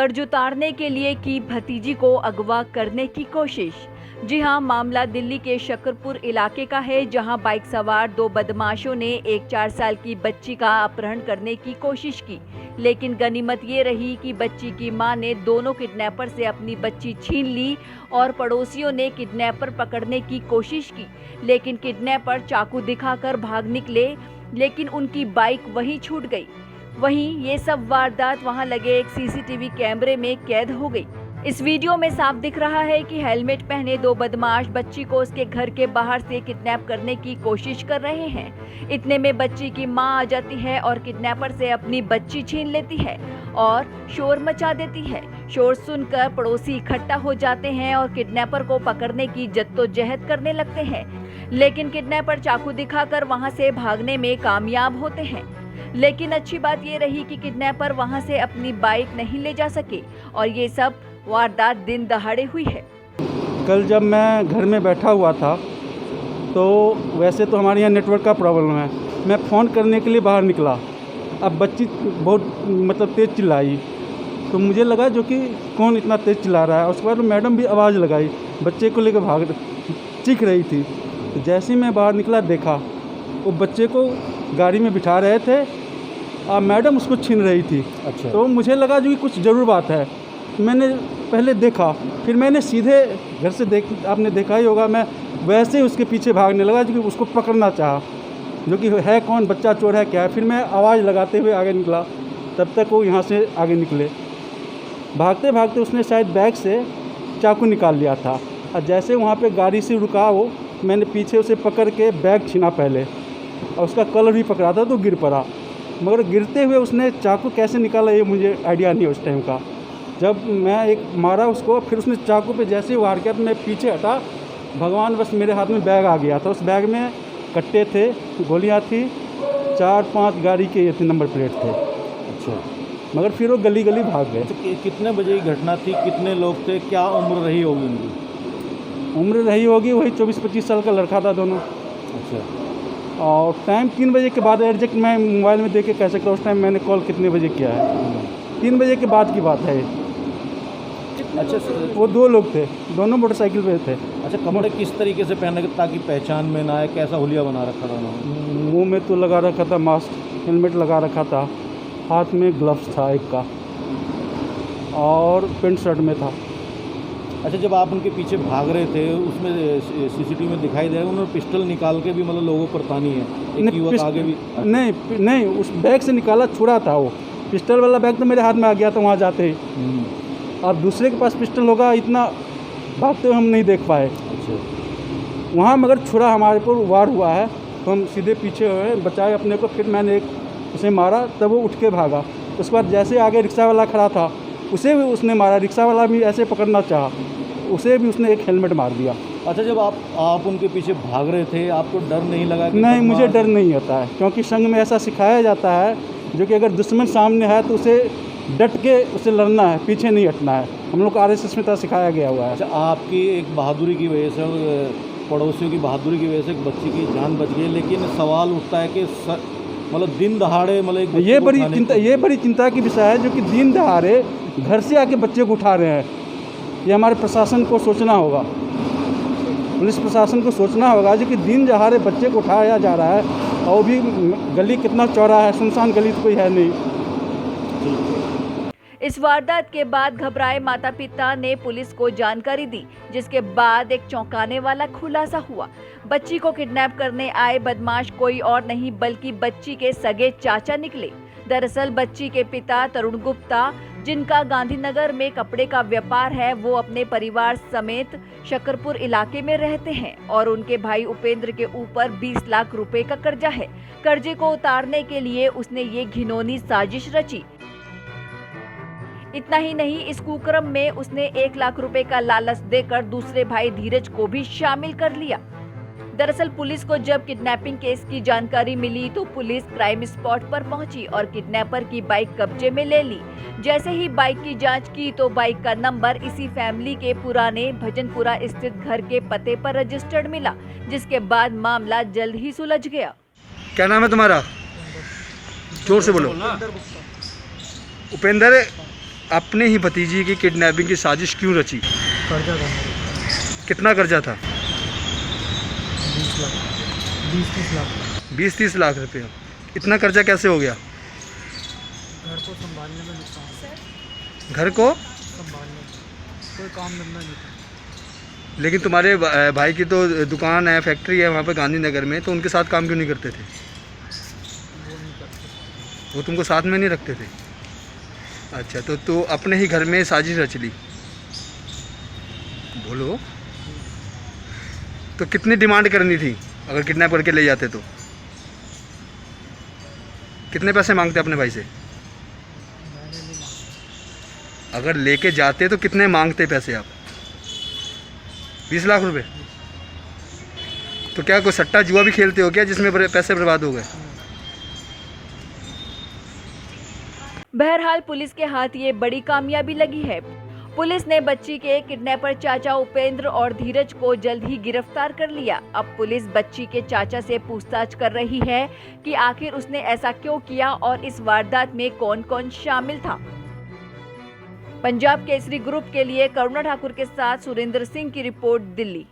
कर्ज उतारने के लिए की भतीजी को अगवा करने की कोशिश। जी हां, मामला दिल्ली के शकरपुर इलाके का है, जहां बाइक सवार दो बदमाशों ने एक 4 साल की बच्ची का अपहरण करने की कोशिश की। लेकिन गनीमत ये रही कि बच्ची की मां ने दोनों किडनैपर से अपनी बच्ची छीन ली और पड़ोसियों ने किडनैपर पकड़ने की कोशिश की, लेकिन किडनैपर चाकू दिखाकर भाग निकले, लेकिन उनकी बाइक वहीं छूट गई। वहीं ये सब वारदात वहां लगे एक सीसीटीवी कैमरे में कैद हो गई। इस वीडियो में साफ दिख रहा है कि हेलमेट पहने दो बदमाश बच्ची को उसके घर के बाहर से किडनैप करने की कोशिश कर रहे हैं। इतने में बच्ची की मां आ जाती है और किडनैपर से अपनी बच्ची छीन लेती है और शोर मचा देती है। शोर सुनकर पड़ोसी इकट्ठा हो जाते हैं और किडनैपर को पकड़ने की जद्दोजहद करने लगते हैं, लेकिन किडनैपर चाकू दिखाकर वहां से भागने में कामयाब होते हैं। लेकिन अच्छी बात ये रही कि किडनैपर वहां से अपनी बाइक नहीं ले जा सके और ये सब वारदात दिन दहाड़े हुई है। कल जब मैं घर में बैठा हुआ था तो वैसे तो हमारे यहाँ नेटवर्क का प्रॉब्लम है, मैं फ़ोन करने के लिए बाहर निकला। अब बच्ची बहुत तेज़ चिल्लाई, तो मुझे लगा जो कि कौन इतना तेज़ चिल्ला रहा है। उसके बाद मैडम भी आवाज़ लगाई, बच्चे को लेकर चीख रही थी। तो जैसे ही मैं बाहर निकला देखा वो बच्चे को गाड़ी में बिठा रहे थे और मैडम उसको छीन रही थी। अच्छा। तो मुझे लगा जो कि कुछ ज़रूर बात है। मैंने पहले देखा, फिर मैंने सीधे घर से आपने देखा ही होगा, मैं वैसे ही उसके पीछे भागने लगा जो कि उसको पकड़ना चाहा, जो कि है कौन, बच्चा चोर है क्या है। फिर मैं आवाज़ लगाते हुए आगे निकला, तब तक वो यहाँ से आगे निकले। भागते भागते उसने शायद बैग से चाकू निकाल लिया था और जैसे वहाँ पे गाड़ी से रुका वो, मैंने पीछे उसे पकड़ के बैग छीना पहले और उसका कलर भी पकड़ा था तो गिर पड़ा। मगर गिरते हुए उसने चाकू कैसे निकाला ये मुझे आइडिया नहीं उस टाइम का। जब मैं एक मारा उसको, फिर उसने चाकू पे जैसे ही वार किया तो मैं पीछे हटा, भगवान बस मेरे हाथ में बैग आ गया था। उस बैग में कट्टे थे, गोलियां थी, 4-5 गाड़ी के ये थे, नंबर प्लेट थे। अच्छा। मगर फिर वो गली गली भाग गए। तो कितने बजे की घटना थी, कितने लोग थे, क्या उम्र रही होगी उनकी? उम्र रही होगी वही 24-25 साल का लड़का था दोनों। अच्छा। और टाइम 3 बजे के बाद, एग्जैक्ट मैं मोबाइल में देख के कह सकता हूँ उस टाइम मैंने कॉल कितने बजे किया है। 3 बजे के बाद की बात है ये। अच्छा। वो 2 लोग थे, दोनों मोटरसाइकिल पे थे। अच्छा, कपड़े किस तरीके से पहने ताकि पहचान में ना आए, कैसा हुलिया बना रखा था उन्होंने? मुंह में तो लगा रखा था मास्क, हेलमेट लगा रखा था, हाथ में ग्लव्स था एक का और पेंट शर्ट में था। अच्छा, जब आप उनके पीछे भाग रहे थे उसमें सीसीटीवी में दिखाई दे रहा है उन्होंने पिस्टल निकाल के भी मतलब लोगों पर तानी है, एक युवक आगे भी? नहीं, उस बैग से निकाला छुड़ा था वो। पिस्टल वाला बैग तो मेरे हाथ में आ गया था वहाँ जाते ही। अब दूसरे के पास पिस्टल होगा, इतना भागते हुए हम नहीं देख पाए। अच्छा। वहाँ मगर छुरा हमारे पर वार हुआ है तो हम सीधे पीछे हुए, बचाए अपने को। फिर मैंने उसे मारा, तब वो उठ के भागा। उसके बाद जैसे आगे रिक्शा वाला खड़ा था उसे भी उसने मारा, रिक्शा वाला भी ऐसे पकड़ना चाहा, उसे भी उसने एक हेलमेट मार दिया। अच्छा, जब आप उनके पीछे भाग रहे थे आपको डर नहीं लगा? नहीं, मुझे डर नहीं होता है, क्योंकि संघ में ऐसा सिखाया जाता है जो कि अगर दुश्मन सामने है तो उसे डट के उसे लड़ना है, पीछे नहीं हटना है। हम लोग को RSS में तो सिखाया गया हुआ है। अच्छा, आपकी एक बहादुरी की वजह से और पड़ोसियों की बहादुरी की वजह से एक बच्ची की जान बच गई, लेकिन सवाल उठता है कि मतलब दिन दहाड़े मतलब ये बड़ी चिंता की विषय है जो कि दिन दहाड़े घर से आके बच्चे को उठा रहे हैं। ये हमारे प्रशासन को सोचना होगा, पुलिस प्रशासन को सोचना होगा जो कि दिन दहाड़े बच्चे को उठाया जा रहा है और वो भी गली कितना चौड़ा है, सुनसान गली तो कोई है नहीं। इस वारदात के बाद घबराए माता पिता ने पुलिस को जानकारी दी, जिसके बाद एक चौंकाने वाला खुलासा हुआ। बच्ची को किडनैप करने आए बदमाश कोई और नहीं बल्कि बच्ची के सगे चाचा निकले। दरअसल बच्ची के पिता तरुण गुप्ता, जिनका गांधीनगर में कपड़े का व्यापार है, वो अपने परिवार समेत शकरपुर इलाके में रहते हैं और उनके भाई उपेंद्र के ऊपर 20 लाख रुपए का कर्जा है। कर्जे को उतारने के लिए उसने ये घिनौनी साजिश रची। इतना ही नहीं, इस कुकर्म में उसने 1 लाख रुपए का लालच देकर दूसरे भाई धीरज को भी शामिल कर लिया। दरअसल पुलिस को जब किडनैपिंग केस की जानकारी मिली तो पुलिस क्राइम स्पॉट पर पहुंची और किडनैपर की बाइक कब्जे में ले ली। जैसे ही बाइक की जांच की तो बाइक का नंबर इसी फैमिली के पुराने भजनपुरा स्थित घर के पते पर रजिस्टर्ड मिला, जिसके बाद मामला जल्द ही सुलझ गया। क्या नाम है तुम्हारा? जोर से बोलो। उपेंद्र अपने ही भतीजी की किडनैपिंग की साजिश क्यों रची? कर्जा था मेरे ऊपर, कितना कर्जा था? 20 लाख, 20-30 लाख। 20-30 लाख रुपए। इतना कर्जा कैसे हो गया? घर को संभालने में नुकसान, घर को? संभालने में कोई काम धंधा नहीं था। लेकिन तुम्हारे भाई की तो दुकान है, फैक्ट्री है वहाँ पे गांधीनगर में, तो उनके साथ काम क्यों नहीं करते थे? वो नहीं करते। वो तुमको साथ में नहीं रखते थे? अच्छा, तो अपने ही घर में साजिश रच ली। बोलो, तो कितनी डिमांड करनी थी अगर किडनैप करके ले जाते तो? कितने पैसे मांगते अपने भाई से? मैंने नहीं मांगा। अगर लेके जाते तो कितने मांगते पैसे आप? 20 लाख रुपए? तो क्या कोई सट्टा जुआ भी खेलते हो क्या जिसमें पैसे बर्बाद हो गए? बहरहाल पुलिस के हाथ ये बड़ी कामयाबी लगी है। पुलिस ने बच्ची के किडनैपर चाचा उपेंद्र और धीरज को जल्द ही गिरफ्तार कर लिया। अब पुलिस बच्ची के चाचा से पूछताछ कर रही है कि आखिर उसने ऐसा क्यों किया और इस वारदात में कौन कौन शामिल था। पंजाब केसरी ग्रुप के लिए करुणा ठाकुर के साथ सुरेंद्र सिंह की रिपोर्ट, दिल्ली।